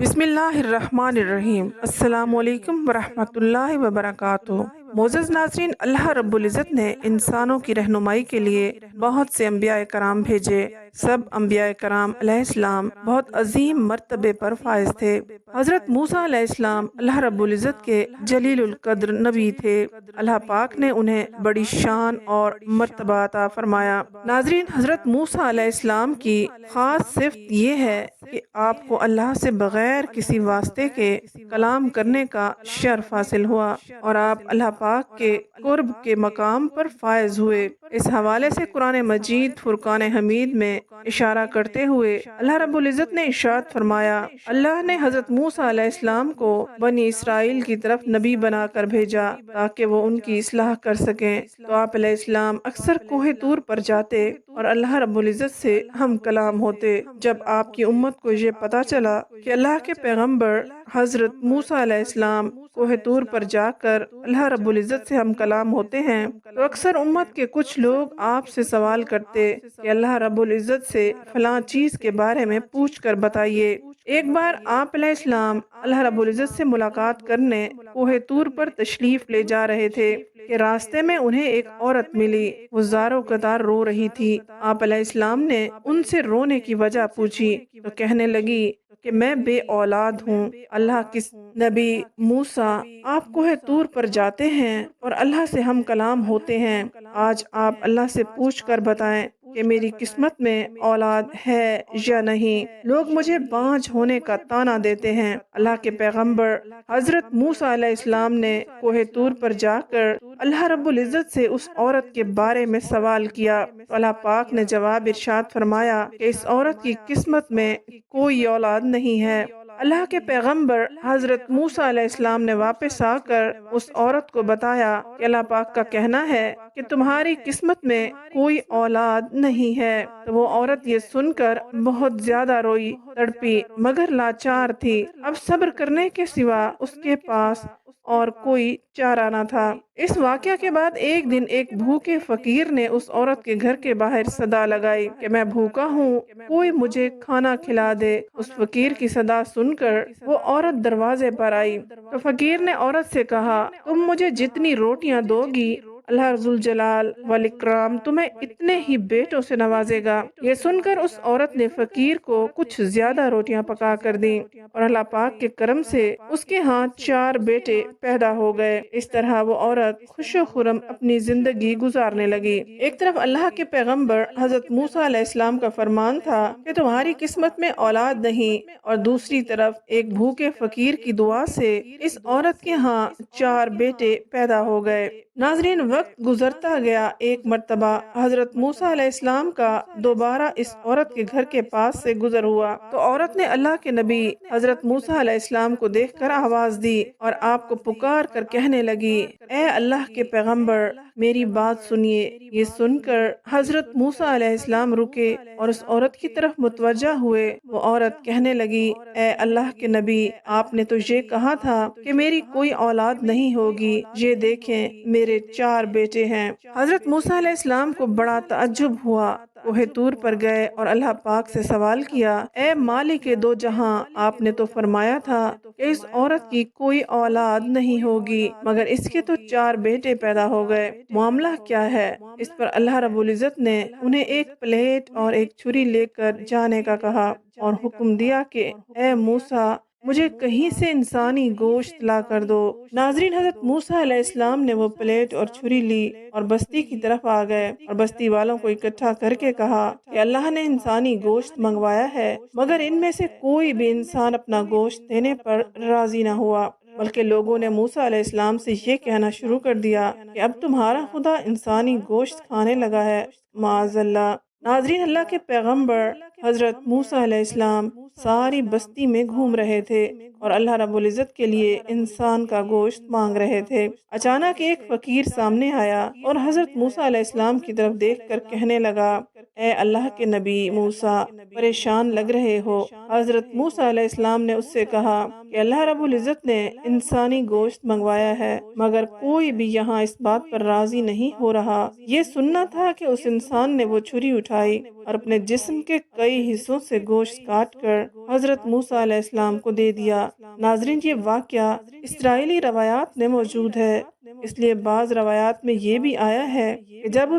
بسم اللہ الرحمن الرحیم۔ السلام علیکم ورحمۃ اللہ وبرکاتہ۔ معزز ناظرین، اللہ رب العزت نے انسانوں کی رہنمائی کے لیے بہت سے انبیاء کرام بھیجے۔ سب انبیاء کرام علیہ السلام بہت عظیم مرتبے پر فائز تھے۔ حضرت موسیٰ علیہ السلام اللہ رب العزت کے جلیل القدر نبی تھے۔ اللہ پاک نے انہیں بڑی شان اور مرتبہ عطا فرمایا۔ ناظرین، حضرت موسیٰ علیہ السلام کی خاص صفت یہ ہے کہ آپ کو اللہ سے بغیر کسی واسطے کے کلام کرنے کا شرف حاصل ہوا اور آپ اللہ پاک کے قرب کے مقام پر فائز ہوئے۔ اس حوالے سے قرآن مجید فرقان حمید میں اشارہ کرتے ہوئے اللہ رب العزت نے ارشاد فرمایا، اللہ نے حضرت موسیٰ علیہ السلام کو بنی اسرائیل کی طرف نبی بنا کر بھیجا تاکہ وہ ان کی اصلاح کر سکیں۔ تو آپ علیہ السلام اکثر کوہ طور پر جاتے اور اللہ رب العزت سے ہم کلام ہوتے۔ جب آپ کی امت کو یہ پتہ چلا کہ اللہ کے پیغمبر حضرت موسیٰ علیہ السلام کوہ طور پر جا کر اللہ رب العزت سے ہم کلام ہوتے ہیں، تو اکثر امت کے کچھ لوگ آپ سے سوال کرتے کہ اللہ رب العزت سے فلاں چیز کے بارے میں پوچھ کر بتائیے۔ ایک بار آپ علیہ السلام اللہ رب العزت سے ملاقات کرنے کوہ طور پر تشریف لے جا رہے تھے کہ راستے میں انہیں ایک عورت ملی۔ وہ زاروں قطار رو رہی تھی۔ آپ علیہ السلام نے ان سے رونے کی وجہ پوچھی تو کہنے لگی کہ میں بے اولاد ہوں۔ اللہ کے نبی موسیٰ، آپ کوہ طور پر جاتے ہیں اور اللہ سے ہم کلام ہوتے ہیں۔ آج آپ اللہ سے پوچھ کر بتائیں کہ میری قسمت میں اولاد ہے یا نہیں۔ لوگ مجھے بانجھ ہونے کا طعنہ دیتے ہیں۔ اللہ کے پیغمبر حضرت موسیٰ علیہ السلام نے کوہ طور پر جا کر اللہ رب العزت سے اس عورت کے بارے میں سوال کیا۔ اللہ پاک نے جواب ارشاد فرمایا کہ اس عورت کی قسمت میں کوئی اولاد نہیں ہے۔ اللہ کے پیغمبر حضرت موسیٰ علیہ السلام نے واپس آ کر اس عورت کو بتایا کہ اللہ پاک کا کہنا ہے کہ تمہاری قسمت میں کوئی اولاد نہیں ہے۔ تو وہ عورت یہ سن کر بہت زیادہ روئی، تڑپی، مگر لاچار تھی۔ اب صبر کرنے کے سوا اس کے پاس اور کوئی چارہ نہ تھا۔ اس واقعہ کے بعد ایک دن ایک بھوکے فقیر نے اس عورت کے گھر کے باہر صدا لگائی کہ میں بھوکا ہوں، کوئی مجھے کھانا کھلا دے۔ اس فقیر کی صدا سن کر وہ عورت دروازے پر آئی تو فقیر نے عورت سے کہا، تم مجھے جتنی روٹیاں دو گی اللہ ذوالجلال والاکرام تمہیں اتنے ہی بیٹوں سے نوازے گا۔ یہ سن کر اس عورت نے فقیر کو کچھ زیادہ روٹیاں پکا کر دیں اور اللہ پاک کے کرم سے اس کے ہاں 4 بیٹے پیدا ہو گئے۔ اس طرح وہ عورت خوش و خرم اپنی زندگی گزارنے لگی۔ ایک طرف اللہ کے پیغمبر حضرت موسیٰ علیہ السلام کا فرمان تھا کہ تمہاری قسمت میں اولاد نہیں، اور دوسری طرف ایک بھوکے فقیر کی دعا سے اس عورت کے ہاں 4 بیٹے پیدا ہو گئے۔ ناظرین، وقت گزرتا گیا۔ ایک مرتبہ حضرت موسیٰ علیہ السلام کا دوبارہ اس عورت کے گھر کے پاس سے گزر ہوا تو عورت نے اللہ کے نبی حضرت موسیٰ علیہ السلام کو دیکھ کر آواز دی اور آپ کو پکار کر کہنے لگی، اے اللہ کے پیغمبر میری بات سنیے۔ یہ سن کر حضرت موسیٰ علیہ السلام رکے اور اس عورت کی طرف متوجہ ہوئے۔ وہ عورت کہنے لگی، اے اللہ کے نبی، آپ نے تو یہ کہا تھا کہ میری کوئی اولاد نہیں ہوگی، یہ دیکھیں میرے 4 بیٹے ہیں۔ حضرت موسیٰ علیہ السلام کو بڑا تعجب ہوا۔ کوہ طور پر گئے اور اللہ پاک سے سوال کیا، اے مالک دو جہاں، آپ نے تو فرمایا تھا کہ اس عورت کی کوئی اولاد نہیں ہوگی، مگر اس کے تو 4 بیٹے پیدا ہو گئے، معاملہ کیا ہے؟ اس پر اللہ رب العزت نے انہیں ایک پلیٹ اور ایک چھری لے کر جانے کا کہا اور حکم دیا کہ اے موسیٰ مجھے کہیں سے انسانی گوشت لا کر دو۔ ناظرین، حضرت موسیٰ علیہ السلام نے وہ پلیٹ اور چھری لی اور بستی کی طرف آ گئے اور بستی والوں کو اکٹھا کر کے کہا کہ اللہ نے انسانی گوشت منگوایا ہے، مگر ان میں سے کوئی بھی انسان اپنا گوشت دینے پر راضی نہ ہوا، بلکہ لوگوں نے موسیٰ علیہ السلام سے یہ کہنا شروع کر دیا کہ اب تمہارا خدا انسانی گوشت کھانے لگا ہے، معاذ اللہ۔ ناظرین، اللہ کے پیغمبر حضرت موسیٰ علیہ السلام ساری بستی میں گھوم رہے تھے اور اللہ رب العزت کے لیے انسان کا گوشت مانگ رہے تھے۔ اچانک ایک فقیر سامنے آیا اور حضرت موسیٰ علیہ السلام کی طرف دیکھ کر کہنے لگا، اے اللہ کے نبی موسیٰ، پریشان لگ رہے ہو۔ حضرت موسیٰ علیہ السلام نے اس سے کہا کہ اللہ رب العزت نے انسانی گوشت منگوایا ہے، مگر کوئی بھی یہاں اس بات پر راضی نہیں ہو رہا۔ یہ سننا تھا کہ اس انسان نے وہ چھری اٹھائی اور اپنے جسم کے کئی حصوں سے گوشت کاٹ کر حضرت موسیٰ علیہ السلام کو دے دیا۔ ناظرین، یہ واقعہ اسرائیلی روایات میں موجود ہے، اس لیے بعض روایات میں یہ بھی آیا ہے کہ جب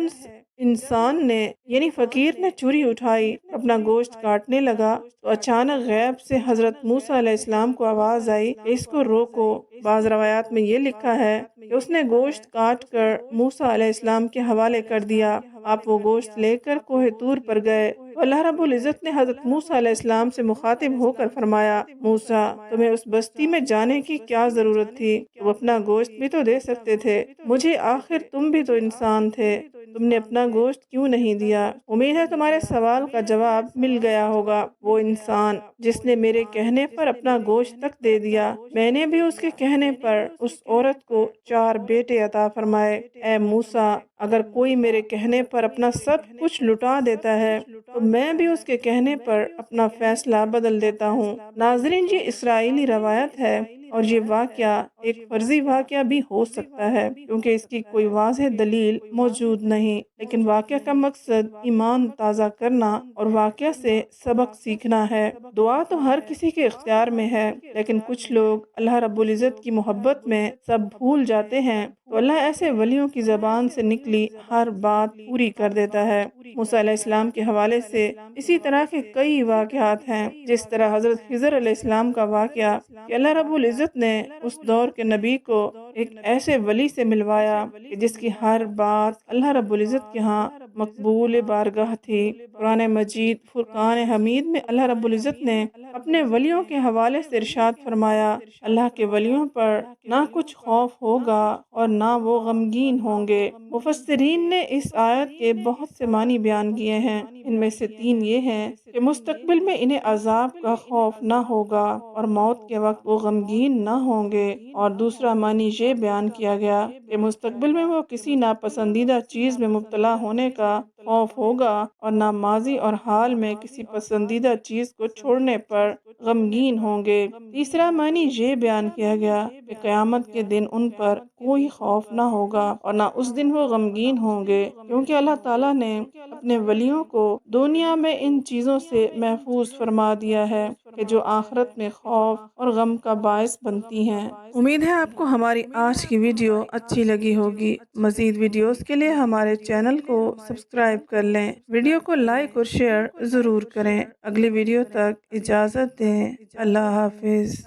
انسان نے یعنی فقیر نے چھری اٹھائی، اپنا گوشت کاٹنے لگا تو اچانک غیب سے حضرت موسیٰ علیہ السلام کو آواز آئی کہ اس کو روکو۔ بعض روایات میں یہ لکھا ہے کہ اس نے گوشت کاٹ کر موسیٰ علیہ السلام کے حوالے کر دیا۔ آپ وہ گوشت لے کر کوہ طور پر گئے تو اللہ رب العزت نے حضرت موسیٰ علیہ السلام سے مخاطب ہو کر فرمایا، موسیٰ، تمہیں اس بستی میں جانے کی کیا ضرورت تھی؟ تم اپنا گوشت بھی تو دے سکتے تھے، مجھے آخر تم بھی تو انسان تھے، تم نے اپنا گوشت کیوں نہیں دیا؟ امید ہے تمہارے سوال کا جواب مل گیا ہوگا۔ وہ انسان جس نے میرے کہنے پر اپنا گوشت تک دے دیا، میں نے بھی اس کے کہنے پر اس عورت کو 4 بیٹے عطا فرمائے۔ اے موسیٰ، اگر کوئی میرے کہنے پر اپنا سب کچھ لٹا دیتا ہے تو میں بھی اس کے کہنے پر اپنا فیصلہ بدل دیتا ہوں۔ ناظرین، یہ اسرائیلی روایت ہے اور یہ واقعہ ایک فرضی واقعہ بھی ہو سکتا ہے کیونکہ اس کی کوئی واضح دلیل موجود نہیں، لیکن واقعہ کا مقصد ایمان تازہ کرنا اور واقعہ سے سبق سیکھنا ہے۔ دعا تو ہر کسی کے اختیار میں ہے، لیکن کچھ لوگ اللہ رب العزت کی محبت میں سب بھول جاتے ہیں تو اللہ ایسے ولیوں کی زبان سے نکلی ہر بات پوری کر دیتا ہے۔ موسیٰ علیہ السلام کے حوالے سے اسی طرح کے کئی واقعات ہیں، جس طرح حضرت خضر علیہ السلام کا واقعہ کہ اللہ رب العزت نے اس دور کے نبی کو ایک ایسے ولی سے ملوایا کہ جس کی ہر بات اللہ رب العزت کے ہاں مقبول بارگاہ تھی۔ قرآن مجید فرقان حمید میں اللہ رب العزت نے اپنے ولیوں کے حوالے سے ارشاد فرمایا، اللہ کے ولیوں پر نہ کچھ خوف ہوگا اور نہ وہ غمگین ہوں گے۔ مفسرین نے اس آیت کے بہت سے معنی بیان کیے ہیں، ان میں سے 3 یہ ہیں کہ مستقبل میں انہیں عذاب کا خوف نہ ہوگا اور موت کے وقت وہ غمگین نہ ہوں گے، اور دوسرا معنی یہ بیان کیا گیا کہ مستقبل میں وہ کسی ناپسندیدہ چیز میں مبتلا ہونے کا خوف ہوگا اور نہ ماضی اور حال میں کسی پسندیدہ چیز کو چھوڑنے پر غمگین ہوں گے۔ تیسرا معنی یہ بیان کیا گیا کہ قیامت کے دن ان پر کوئی خوف نہ ہوگا اور نہ اس دن وہ غمگین ہوں گے، کیونکہ اللہ تعالیٰ نے اپنے ولیوں کو دنیا میں ان چیزوں سے محفوظ فرما دیا ہے کہ جو آخرت میں خوف اور غم کا باعث بنتی ہیں۔ امید ہے آپ کو ہماری آج کی ویڈیو اچھی لگی ہوگی۔ مزید ویڈیوز کے لیے ہمارے چینل کو سبسکرائب کر لیں، ویڈیو کو لائک اور شیئر ضرور کریں۔ اگلی ویڈیو تک اجازت دیں۔ اللہ حافظ۔